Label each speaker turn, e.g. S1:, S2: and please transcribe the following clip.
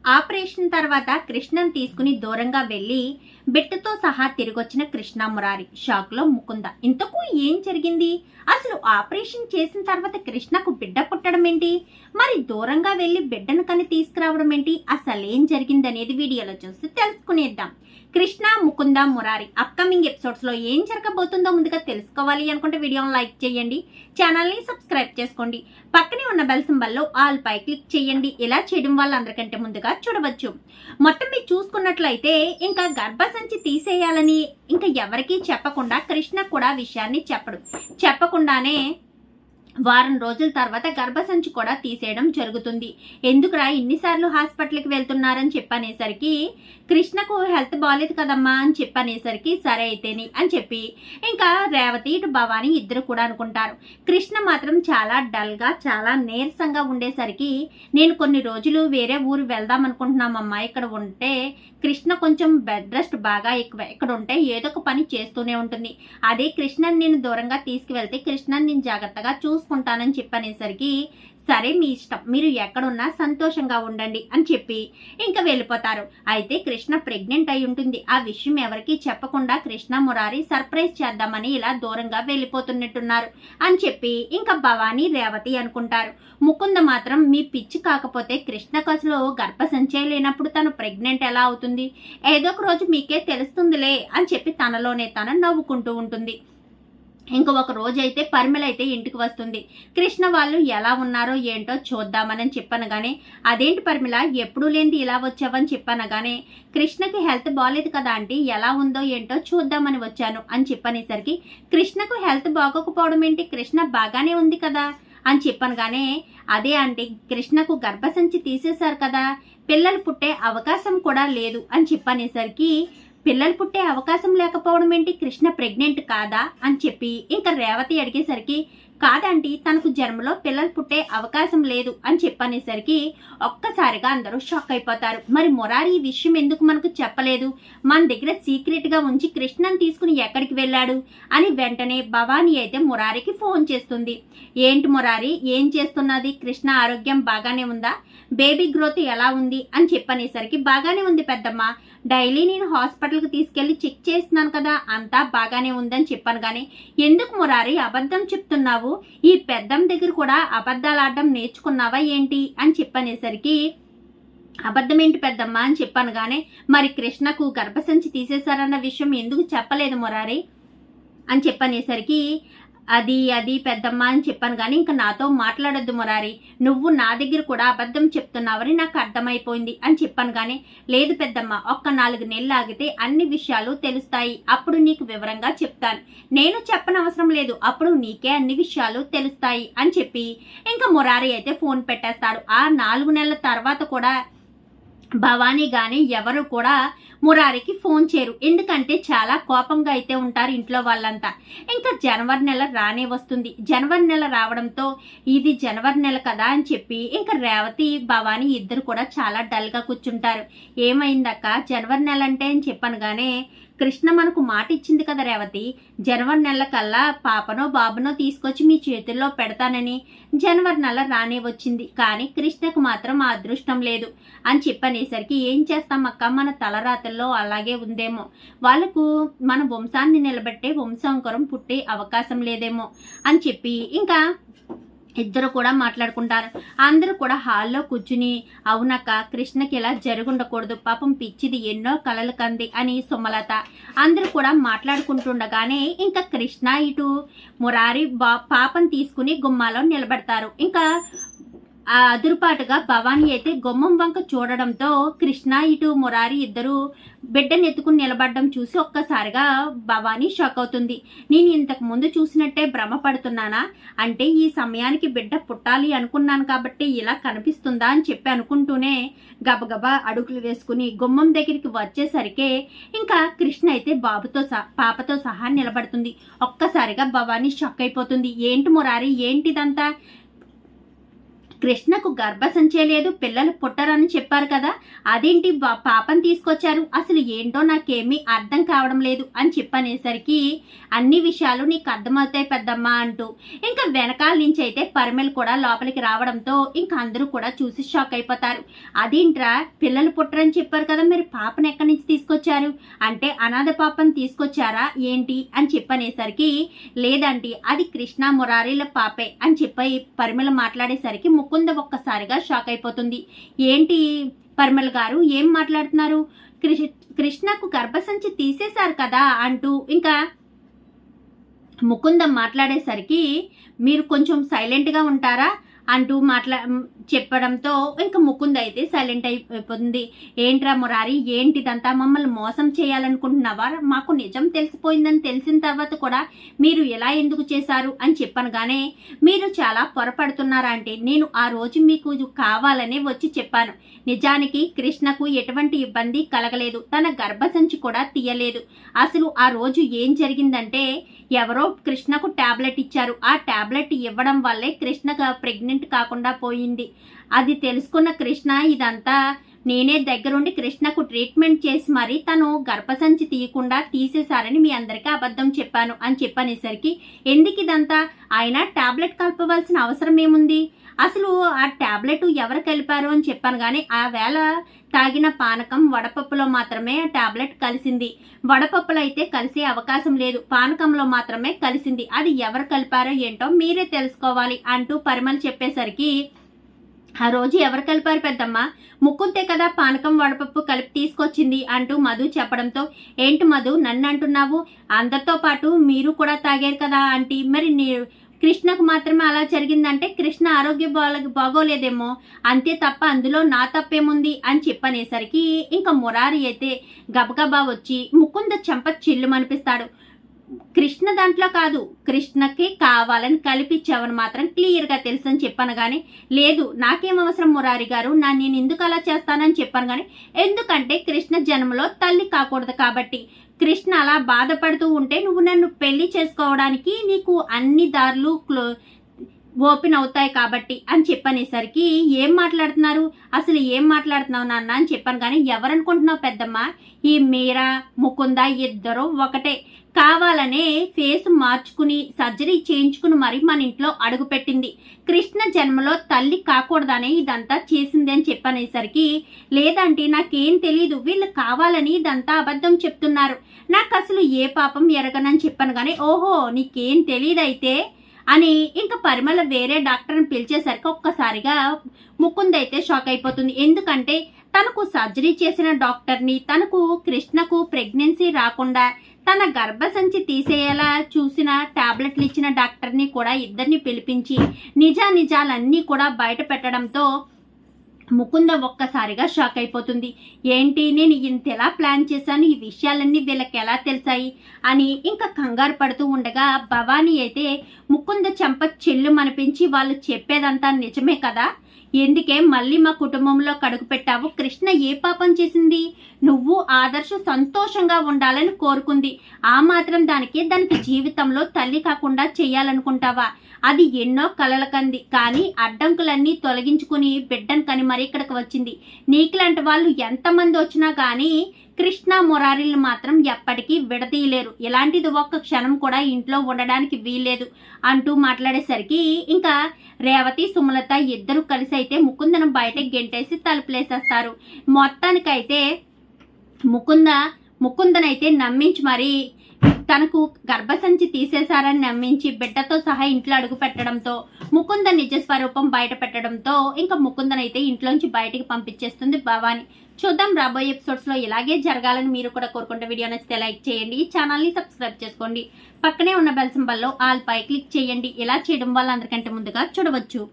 S1: Operation తర్వాత కృష్ణను తీసుకుని దూరంగా వెళ్లి బిడ్డతో సహా తిరిగొచ్చిన కృష్ణ మురారి షాక్ లో ముకుంద. ఇంతకు ఏం జరిగింది? అసలు ఆపరేషన్ చేసిన తర్వాత కృష్ణకు బిడ్డ పుట్టడం ఏంటి? మరి దూరంగా వెళ్లి బిడ్డను కని తీసుకురావడం ఏంటి? అసలేం జరిగింది అనేది వీడియోలో చూసి తెలుసుకునేద్దాం. కృష్ణ ముకుంద మురారి అప్కమింగ్ ఎపిసోడ్స్ లో ఏం జరగబోతుందో ముందుగా తెలుసుకోవాలి అనుకుంటే వీడియోని లైక్ చేయండి, ఛానల్ ని సబ్స్క్రైబ్ చేసుకోండి, పక్కనే ఉన్న బెల్ సింబల్ లో ఆల్ పై క్లిక్ చేయండి. ఇలా చేయడం వల్ల అందరికంటే ముందుగా చూడవచ్చు. మొత్తం మీరు చూసుకున్నట్లయితే ఇంకా గర్భసంచి తీసేయాలని ఇంకా ఎవరికీ చెప్పకుండా కృష్ణ కూడా విషయాన్ని చెప్పకుండానే వారం రోజుల తర్వాత గర్భసంచి కూడా తీసేయడం జరుగుతుంది. ఎందుకురా ఇన్నిసార్లు హాస్పిటల్కి వెళ్తున్నారని చెప్పనేసరికి కృష్ణకు హెల్త్ బాగాలేదు కదమ్మా అని చెప్పనేసరికి సరే అయితేని అని చెప్పి ఇంకా రేవతి ఇటు భవాని ఇద్దరు కూడా అనుకుంటారు. కృష్ణ మాత్రం చాలా డల్గా చాలా నీరసంగా ఉండేసరికి నేను కొన్ని రోజులు వేరే ఊరు వెళ్దాం అనుకుంటున్నామమ్మా, ఇక్కడ ఉంటే కృష్ణ కొంచెం బెడ్ రెస్ట్ బాగా ఎక్కువ, ఇక్కడ ఉంటే ఏదో ఒక పని చేస్తూనే ఉంటుంది, అదే కృష్ణని నేను దూరంగా తీసుకువెళ్తే కృష్ణని నేను జాగ్రత్తగా చూసుకుంటానని చెప్పనేసరికి సరే మీ ఇష్టం, మీరు ఎక్కడున్నా సంతోషంగా ఉండండి అని చెప్పి ఇంకా వెళ్ళిపోతారు. అయితే కృష్ణ ప్రెగ్నెంట్ అయి ఉంటుంది. ఆ విషయం ఎవరికీ చెప్పకుండా కృష్ణ మురారి సర్ప్రైజ్ చేద్దామని ఇలా దూరంగా వెళ్ళిపోతున్నట్టున్నారు అని చెప్పి ఇంకా భవానీ రేవతి అనుకుంటారు. ముకుంద మాత్రం మీ పిచ్చి కాకపోతే కృష్ణకు అసలు గర్భసంచే లేనప్పుడు తను ప్రెగ్నెంట్ ఎలా అవుతుంది? ఏదో ఒక రోజు మీకే తెలుస్తుందిలే అని చెప్పి తనలోనే తను నవ్వుకుంటూ ఉంటుంది. ఒక రోజు అయితే పరిమళ అయితే ఇంటికి వస్తుంది. కృష్ణ వాళ్ళు ఎలా ఉన్నారో ఏంటో చూద్దామని చెప్పనగానే అదేంటి పరిమళ ఎప్పుడు లేనిది ఇలా వచ్చావని చెప్పనగానే కృష్ణకి హెల్త్ బాగాలేదు కదా ఆంటీ, ఎలా ఉందో ఏంటో చూద్దామని వచ్చాను అని చెప్పనేసరికి కృష్ణకు హెల్త్ బాగోకపోవడం ఏంటి, కృష్ణ బాగానే ఉంది కదా అని చెప్పనగానే అదే ఆంటీ కృష్ణకు గర్భసంచి తీసేశారు కదా, పిల్లలు పుట్టే అవకాశం కూడా లేదు అని చెప్పనేసరికి పిల్లలు పుట్టే అవకాశం లేకపోవడం ఏంటి, కృష్ణ ప్రెగ్నెంట్ కాదా అని చెప్పి ఇంకా రేవతి అడిగేసరికి కాదండి తనకు జన్మలో పిల్లలు పుట్టే అవకాశం లేదు అని చెప్పనేసరికి ఒక్కసారిగా అందరూ షాక్ అయిపోతారు. మరి మురారి ఈ విషయం ఎందుకు మనకు చెప్పలేదు, మన దగ్గర సీక్రెట్ గా ఉంచి కృష్ణని తీసుకుని ఎక్కడికి వెళ్ళాడు అని వెంటనే భవానీ అయితే మురారికి ఫోన్ చేస్తుంది. ఏంటి మురారి ఏం చేస్తున్నది, కృష్ణ ఆరోగ్యం బాగానే ఉందా, బేబీ గ్రోత్ ఎలా ఉంది అని చెప్పనేసరికి బాగానే ఉంది పెద్దమ్మ, డైలీ నేను హాస్పిటల్కి తీసుకెళ్లి చెక్ చేస్తున్నాను కదా, అంతా బాగానే ఉందని చెప్పాను. కానీ ఎందుకు మురారి అబద్ధం చెప్తున్నావు, ఈ పెద్దమ్మ దగ్గర కూడా అబద్ధాలు ఆడడం నేర్చుకున్నావా ఏంటి అని చెప్పనేసరికి అబద్ధం ఏంటి పెద్దమ్మ అని చెప్పాను. కానీ మరి కృష్ణకు గర్భసంచి తీసేశారన్న విషయం ఎందుకు చెప్పలేదు మురారి అని చెప్పనేసరికి అది పెద్దమ్మ అని చెప్పాను. కానీ ఇంకా నాతో మాట్లాడొద్దు మురారి, నువ్వు నా దగ్గర కూడా అబద్ధం చెప్తున్నావని నాకు అర్థమైపోయింది అని చెప్పాను. కానీ లేదు పెద్దమ్మ, ఒక్క 4 నెలలు ఆగితే అన్ని విషయాలు తెలుస్తాయి, అప్పుడు నీకు వివరంగా చెప్తాను, నేను చెప్పనవసరం లేదు, అప్పుడు నీకే అన్ని విషయాలు తెలుస్తాయి అని చెప్పి ఇంకా మురారి అయితే ఫోన్ పెట్టేస్తాడు. ఆ 4 నెలల తర్వాత కూడా భవానీ గాని ఎవరు కూడా మురారికి ఫోన్ చేయరు, ఎందుకంటే చాలా కోపంగా అయితే ఉంటారు ఇంట్లో వాళ్ళంతా. ఇంకా జనవరి నెల రానే వస్తుంది. జనవరి నెల రావడంతో ఇది జనవరి నెల కదా అని చెప్పి ఇంకా రేవతి భవానీ ఇద్దరు కూడా చాలా డల్గా కూర్చుంటారు. ఏమైందక్క జనవరి నెల అంటే అని చెప్పనగానే కృష్ణ మనకు మాట ఇచ్చింది కదా రేవతి, జనవరి నెల కల్లా పాపనో బాబునో తీసుకొచ్చి మీ చేతుల్లో పెడతానని, జనవరి నెల రానే వచ్చింది, కానీ కృష్ణకు మాత్రం ఆ అదృష్టం లేదు అని చెప్పనేసరికి ఏం చేస్తాం అక్క, మన తలరాతల్లో అలాగే ఉందేమో, వాళ్ళకు మన వంశాన్ని నిలబెట్టే వంశాంకురం పుట్టే అవకాశం లేదేమో అని చెప్పి ఇంకా ఇద్దరు కూడా మాట్లాడుకుంటారు. అందరూ కూడా హాల్లో కూర్చుని అవునక్క కృష్ణకి ఇలా జరుగుండకూడదు, పాపం పిచ్చిది ఎన్నో కలలు కంది అని సుమలత అందరూ కూడా మాట్లాడుకుంటుండగానే ఇంకా కృష్ణ ఇటు మురారి పాపం తీసుకుని గుమ్మాలో నిలబెడతారు. ఇంకా ఆ అదురుపాటుగా భవానీ అయితే గుమ్మం వంక చూడడంతో కృష్ణ ఇటు మురారి ఇద్దరు బిడ్డను ఎత్తుకుని నిలబడడం చూసి ఒక్కసారిగా భవానీ షాక్ అవుతుంది. నేను ఇంతకు ముందు చూసినట్టే భ్రమపడుతున్నానా, అంటే ఈ సమయానికి బిడ్డ పుట్టాలి అనుకున్నాను కాబట్టి ఇలా కనిపిస్తుందా అని చెప్పి అనుకుంటూనే గబగబా అడుగులు వేసుకుని గుమ్మం దగ్గరికి వచ్చేసరికి ఇంకా కృష్ణ అయితే పాపతో సహా నిలబడుతుంది. ఒక్కసారిగా భవానీ షాక్ అయిపోతుంది. ఏంటి మురారి ఏంటిదంతా, కృష్ణకు గర్భసంచే లేదు, పిల్లలు పుట్టరని చెప్పారు కదా, అదేంటి పాపం తీసుకొచ్చారు, అసలు ఏంటో నాకేమీ అర్థం కావడం లేదు అని చెప్పనేసరికి అన్ని విషయాలు నీకు అర్థమవుతాయి పెద్దమ్మ అంటూ ఇంకా వెనకాల నుంచి అయితే పరిమళ కూడా లోపలికి రావడంతో ఇంకా అందరూ కూడా చూసి షాక్ అయిపోతారు. అదేంట్రా పిల్లలు పుట్టరని చెప్పారు కదా, మీరు పాపను ఎక్కడి నుంచి తీసుకొచ్చారు అంటే అనాథ పాపను తీసుకొచ్చారా ఏంటి అని చెప్పనేసరికి లేదండి అది కృష్ణ మురారీల పాపే అని చెప్పి పరిమళ మాట్లాడేసరికి ముకుంద ఒక్కసారిగా షాక్ అయిపోతుంది. ఏంటి పరిమళ గారు ఏం మాట్లాడుతున్నారు, కృష్ణకు గర్భసంచి తీసేశారు కదా అంటూ ఇంకా ముకుంద మాట్లాడేసరికి మీరు కొంచెం సైలెంట్గా ఉంటారా అంటూ చెప్పడంతో ఇంకా ముకుంద అయితే సైలెంట్ అయిపోతుంది. ఏంట్రా మురారి ఏంటిదంతా, మమ్మల్ని మోసం చేయాలనుకుంటున్నావా, మాకు నిజం తెలిసిపోయిందని తెలిసిన తర్వాత కూడా మీరు ఎలా ఎందుకు చేశారు అని చెప్పనగానే మీరు చాలా పొరపడుతున్నారా అంటే నేను ఆ రోజు మీకు కావాలనే వచ్చి చెప్పాను. నిజానికి కృష్ణకు ఎటువంటి ఇబ్బంది కలగలేదు, తన గర్భసంచి కూడా తీయలేదు. అసలు ఆ రోజు ఏం జరిగిందంటే ఎవరో కృష్ణకు టాబ్లెట్ ఇచ్చారు, ఆ టాబ్లెట్ ఇవ్వడం వల్లే కృష్ణకు ప్రెగ్నెంట్ కాకుండా పోయింది. అది తెలుసుకున్న కృష్ణ ఇదంతా నేనే దగ్గరుండి కృష్ణకు ట్రీట్మెంట్ చేసి మరి తను గర్భసంచి తీయకుండా తీసేశారని మీ అందరికీ అబద్ధం చెప్పాను అని చెప్పనేసరికి ఎందుకు ఇదంతా, ఆయన టాబ్లెట్ కలపవలసిన అవసరం ఏముంది, అసలు ఆ టాబ్లెట్ ఎవరు కలిపారు అని చెప్పాను. కానీ ఆ వేళ తాగిన పానకం వడపప్పులో మాత్రమే ఆ టాబ్లెట్ కలిసింది, వడపప్పులో అయితే కలిసే అవకాశం లేదు, పానకంలో మాత్రమే కలిసింది, అది ఎవరు కలిపారో ఏంటో మీరే తెలుసుకోవాలి అంటూ పరిమళ చెప్పేసరికి ఆ రోజు ఎవరు కలిపారు పెద్దమ్మ, ముక్కుంతే కదా పానకం వడపప్పు కలిపి తీసుకొచ్చింది అంటూ మధు చెప్పడంతో ఏంటి మధు నన్ను అంటున్నావు, అందరితో పాటు మీరు కూడా తాగారు కదా ఆంటీ, మరి కృష్ణకు మాత్రమే అలా జరిగిందంటే కృష్ణ ఆరోగ్యం బాగోలేదేమో అంతే తప్ప అందులో నా తప్పేముంది అని చెప్పనేసరికి ఇంకా మురారి అయితే గబగబా వచ్చి ముకుంద చెంప చిల్లుమనిపిస్తాడు. కృష్ణ దాంట్లో కాదు, కృష్ణకి కావాలని కలిపిచ్చావని మాత్రం క్లియర్గా తెలుసు అని చెప్పాను. కానీ లేదు నాకేం అవసరం మురారి గారు, నేను ఎందుకు అలా చేస్తానని చెప్పాను. కానీ ఎందుకంటే కృష్ణ జన్మలో తల్లి కాకూడదు కాబట్టి, కృష్ణ అలా బాధపడుతూ ఉంటే నువ్వు నన్ను పెళ్లి చేసుకోవడానికి నీకు అన్ని దారులు ఓపెన్ అవుతాయి కాబట్టి అని చెప్పనేసరికి ఏం మాట్లాడుతున్నారు, అసలు ఏం మాట్లాడుతున్నావు నాన్న అని చెప్పాను. కానీ ఎవరనుకుంటున్నావు పెద్దమ్మ, ఈ మీరా ముకుంద ఇద్దరు ఒకటే, కావాలనే ఫేస్ మార్చుకుని సర్జరీ చేయించుకుని మరి మన ఇంట్లో అడుగుపెట్టింది, కృష్ణ జన్మలో తల్లి కాకూడదనే ఇదంతా చేసింది అని చెప్పనేసరికి లేదంటే నాకేం తెలీదు, వీళ్ళు కావాలని ఇదంతా అబద్ధం చెప్తున్నారు, నాకు అసలు ఏ పాపం ఎరగనని చెప్పాను. కానీ ఓహో నీకేం తెలియదైతే అని ఇంకా పరిమళ వేరే డాక్టర్ని పిలిచేసరికి ఒక్కసారిగా ముకుంద అయితే షాక్ అయిపోతుంది. ఎందుకంటే తనకు సర్జరీ చేసిన డాక్టర్ని, తనకు కృష్ణకు ప్రెగ్నెన్సీ రాకుండా తన గర్భసంచి తీసేయాలా చూసిన టాబ్లెట్లు ఇచ్చిన డాక్టర్ని కూడా ఇద్దరిని పిలిపించి నిజాలన్నీ కూడా బయట పెట్టడంతో ముకుంద ఒక్కసారిగా షాక్ అయిపోతుంది. ఏంటి నేను ఇంతెలా ప్లాన్ చేశాను, ఈ విషయాలన్నీ వీళ్ళకి ఎలా తెలిసాయి అని ఇంకా కంగారు పడుతూ ఉండగా భవానీ అయితే ముకుంద చెంప చెల్లుమనిపించి వాళ్ళు చెప్పేదంతా నిజమే కదా, ఎందుకే మళ్ళీ మా కుటుంబంలో కడుగు పెట్టావు, కృష్ణ ఏ పాపం చేసింది, నువ్వు ఆదర్శ సంతోషంగా ఉండాలని కోరుకుంది, ఆ మాత్రం దానికి జీవితంలో తల్లి కాకుండా చెయ్యాలనుకుంటావా, అది ఎన్నో కలల కంది కానీ అడ్డంకులన్నీ తొలగించుకుని బిడ్డను కని మరి ఇక్కడికి వచ్చింది, నీకులాంటి వాళ్ళు ఎంతమంది వచ్చినా కానీ కృష్ణ మురారీలు మాత్రం ఎప్పటికీ విడదీయలేరు, ఇలాంటిది ఒక్క క్షణం కూడా ఇంట్లో ఉండడానికి వీల్లేదు అంటూ మాట్లాడేసరికి ఇంకా రేవతి సుమలత ఇద్దరు కలిసి అయితే ముకుందను బయటకు గెంటేసి తలుపులేసేస్తారు. మొత్తానికైతే ముకుందనైతే నమ్మించి మరి తనకు గర్భసంచి తీసేశారని నమ్మించి బిడ్డతో సహా ఇంట్లో అడుగు పెట్టడంతో ముకుంద నిజ స్వరూపం బయట పెట్టడంతో ఇంకా ముకుందనైతే ఇంట్లోంచి బయటికి పంపించేస్తుంది భవాని. చూద్దాం రాబోయే ఎపిసోడ్స్ లో ఇలాగే జరగాలని మీరు కూడా కోరుకుంటే వీడియో నచ్చితే లైక్ చేయండి, ఛానల్ ని సబ్స్క్రైబ్ చేసుకోండి, పక్కనే ఉన్న బెల్ సింబల్ లో ఆల్ పై క్లిక్ చేయండి. ఇలా చేయడం వల్ల అందరికంటే ముందుగా చూడవచ్చు.